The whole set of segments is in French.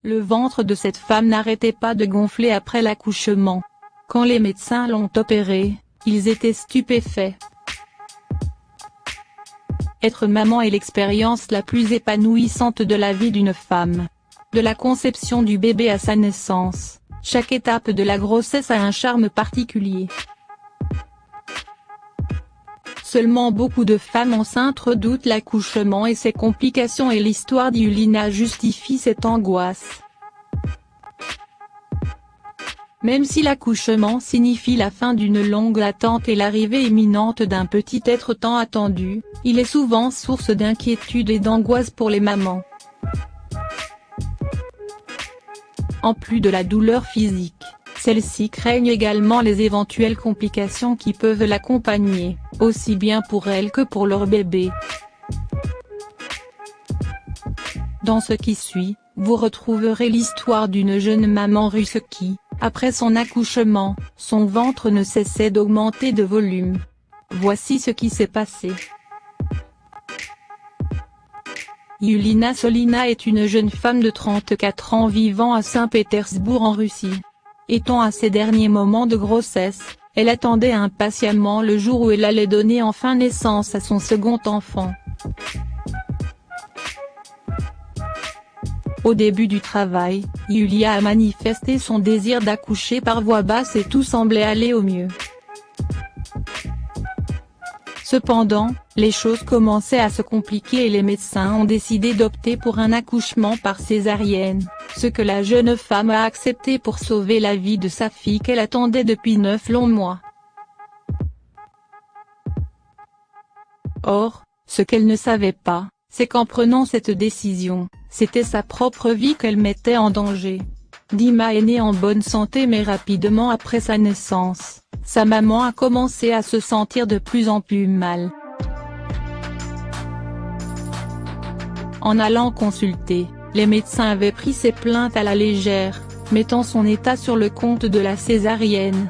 Le ventre de cette femme n'arrêtait pas de gonfler après l'accouchement. Quand les médecins l'ont opérée, ils étaient stupéfaits. Être maman est l'expérience la plus épanouissante de la vie d'une femme. De la conception du bébé à sa naissance, chaque étape de la grossesse a un charme particulier. Seulement beaucoup de femmes enceintes redoutent l'accouchement et ses complications et l'histoire d'Yulina justifie cette angoisse. Même si l'accouchement signifie la fin d'une longue attente et l'arrivée imminente d'un petit être tant attendu, il est souvent source d'inquiétude et d'angoisse pour les mamans. En plus de la douleur physique, celle-ci craignent également les éventuelles complications qui peuvent l'accompagner, aussi bien pour elles que pour leur bébé. Dans ce qui suit, vous retrouverez l'histoire d'une jeune maman russe qui, après son accouchement, son ventre ne cessait d'augmenter de volume. Voici ce qui s'est passé. Yulina Solina est une jeune femme de 34 ans vivant à Saint-Pétersbourg en Russie. Étant à ses derniers moments de grossesse, elle attendait impatiemment le jour où elle allait donner enfin naissance à son second enfant. Au début du travail, Yulia a manifesté son désir d'accoucher par voie basse et tout semblait aller au mieux. Cependant, les choses commençaient à se compliquer et les médecins ont décidé d'opter pour un accouchement par césarienne, ce que la jeune femme a accepté pour sauver la vie de sa fille qu'elle attendait depuis 9 longs mois. Or, ce qu'elle ne savait pas, c'est qu'en prenant cette décision, c'était sa propre vie qu'elle mettait en danger. Dima est née en bonne santé mais rapidement après sa naissance, sa maman a commencé à se sentir de plus en plus mal. En allant consulter, les médecins avaient pris ses plaintes à la légère, mettant son état sur le compte de la césarienne.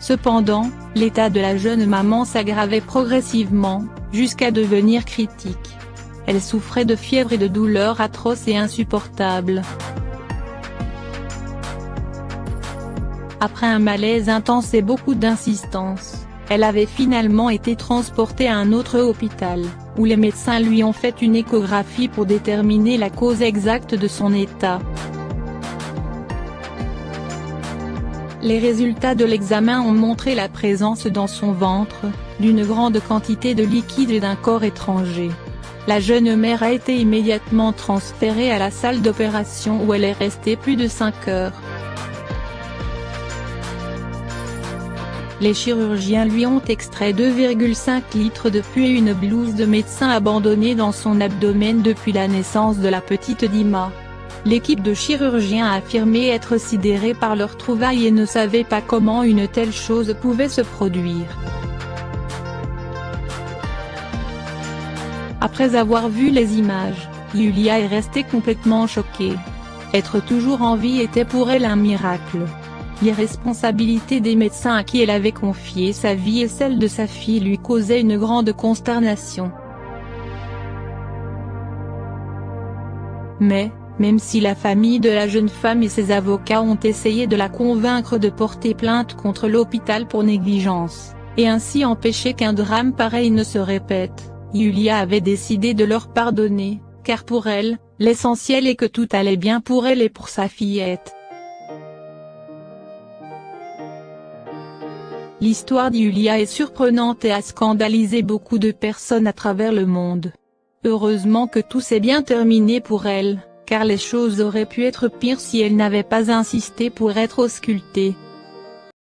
Cependant, l'état de la jeune maman s'aggravait progressivement, jusqu'à devenir critique. Elle souffrait de fièvre et de douleurs atroces et insupportables. Après un malaise intense et beaucoup d'insistance, elle avait finalement été transportée à un autre hôpital, où les médecins lui ont fait une échographie pour déterminer la cause exacte de son état. Les résultats de l'examen ont montré la présence dans son ventre, d'une grande quantité de liquide et d'un corps étranger. La jeune mère a été immédiatement transférée à la salle d'opération où elle est restée plus de 5 heures. Les chirurgiens lui ont extrait 2,5 litres de pus et une blouse de médecin abandonnée dans son abdomen depuis la naissance de la petite Dima. L'équipe de chirurgiens a affirmé être sidérée par leur trouvaille et ne savait pas comment une telle chose pouvait se produire. Après avoir vu les images, Yulia est restée complètement choquée. Être toujours en vie était pour elle un miracle. L'irresponsabilité des médecins à qui elle avait confié sa vie et celle de sa fille lui causait une grande consternation. Mais, même si la famille de la jeune femme et ses avocats ont essayé de la convaincre de porter plainte contre l'hôpital pour négligence, et ainsi empêcher qu'un drame pareil ne se répète, Yulia avait décidé de leur pardonner, car pour elle, l'essentiel est que tout allait bien pour elle et pour sa fillette. L'histoire d'Yulia est surprenante et a scandalisé beaucoup de personnes à travers le monde. Heureusement que tout s'est bien terminé pour elle, car les choses auraient pu être pires si elle n'avait pas insisté pour être auscultée.